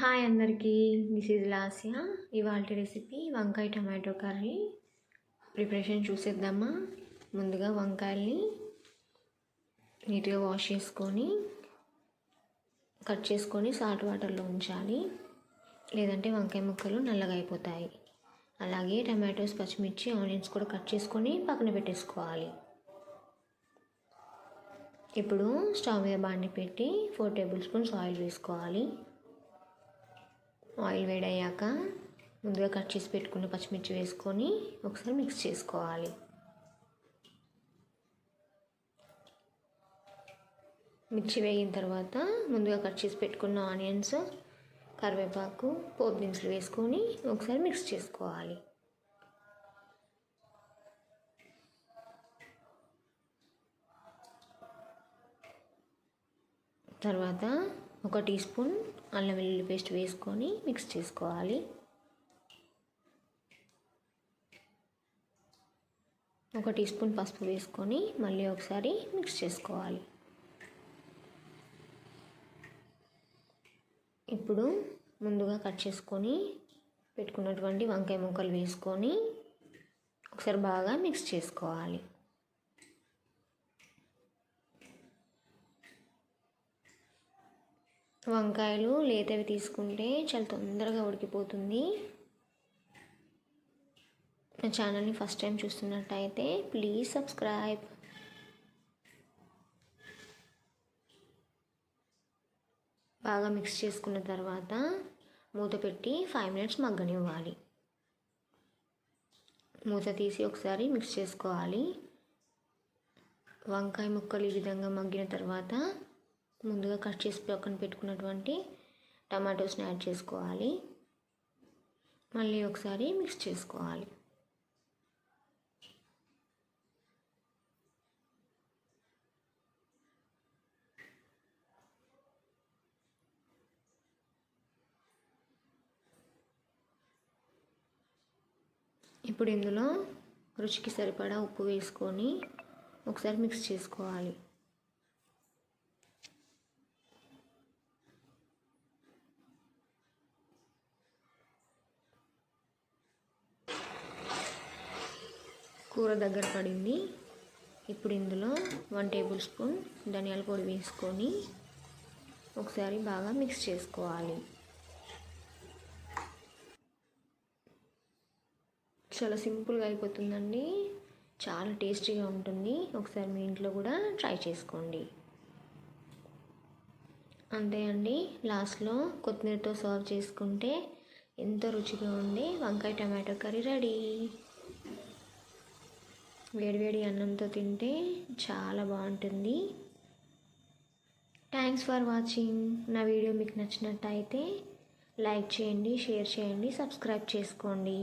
Hi అందరికీ, this is Lasya. ఇవాళ recipe వంకాయ టమాటో కర్రీ ప్రిపరేషన్ చూసేద్దామా. ముందుగా వంకాయల్ని నీట్గా వాష్ చేసుకొని కట్ చేసుకొని సాల్ట్ వాటర్లో ఉంచాలి, లేదంటే వంకాయ ముక్కలు నల్లగా అయిపోతాయి. అలాగే టమాటోస్, పచ్చిమిర్చి, ఆనియన్స్ కూడా కట్ చేసుకొని పక్కన పెట్టేసుకోవాలి. ఇప్పుడు స్టవ్ మీద బాండి పెట్టి 4 టేబుల్ స్పూన్స్ ఆయిల్ వేసుకోవాలి. ఆయిల్ వేడయ్యాక ముందుగా కట్ చేసి పెట్టుకున్న పచ్చిమిర్చి వేసుకొని ఒకసారి మిక్స్ చేసుకోవాలి. మిర్చి వేగిన తర్వాత ముందుగా కట్ చేసి పెట్టుకున్న ఆనియన్స్, కరివేపాకు, పోపు దినుసులు వేసుకొని ఒకసారి మిక్స్ చేసుకోవాలి. తర్వాత 1 టీ స్పూన్ అల్లం వెల్లుల్లి పేస్ట్ వేసుకొని మిక్స్ చేసుకోవాలి. 1 టీ స్పూన్ పసుపు వేసుకొని మళ్ళీ ఒకసారి మిక్స్ చేసుకోవాలి. ఇప్పుడు ముందుగా కట్ చేసుకొని పెట్టుకున్నటువంటి వంకాయ ముక్కలు వేసుకొని ఒకసారి బాగా మిక్స్ చేసుకోవాలి. వంకాయలు లేతవి తీసుకుంటే చాలా తొందరగా ఉడికిపోతుంది. నా ఛానల్ని ఫస్ట్ టైం చూస్తున్నట్టయితే ప్లీజ్ సబ్స్క్రైబ్. బాగా మిక్స్ చేసుకున్న తర్వాత మూత పెట్టి 5 మినిట్స్ మగ్గనివ్వాలి. మూత తీసి ఒకసారి మిక్స్ చేసుకోవాలి. వంకాయ ముక్కలు ఈ విధంగా మగ్గిన తర్వాత ముందుగా కట్ చేసి పక్కన పెట్టుకున్నటువంటి టమాటోస్ని యాడ్ చేసుకోవాలి. మళ్ళీ ఒకసారి మిక్స్ చేసుకోవాలి. ఇప్పుడు ఇందులో రుచికి సరిపడా ఉప్పు వేసుకొని ఒకసారి మిక్స్ చేసుకోవాలి. కూర దగ్గర పడింది. ఇప్పుడు ఇందులో 1 టేబుల్ స్పూన్ ధనియాల పొడి వేసుకొని ఒకసారి బాగా మిక్స్ చేసుకోవాలి. చాలా సింపుల్గా అయిపోతుందండి, చాలా టేస్టీగా ఉంటుంది. ఒకసారి మీ ఇంట్లో కూడా ట్రై చేసుకోండి. అంతే అండి, లాస్ట్లో కొత్తిమీరతో సర్వ్ చేసుకుంటే ఎంతో రుచిగా ఉండే వంకాయ టమాటో కర్రీ రెడీ. వేడివేడి అన్నంతో తింటే చాలా బాగుంటుంది. Thanks for watching. నా వీడియో మీకు నచ్చినట్టయితే లైక్ చేయండి, షేర్ చేయండి, సబ్స్క్రైబ్ చేసుకోండి.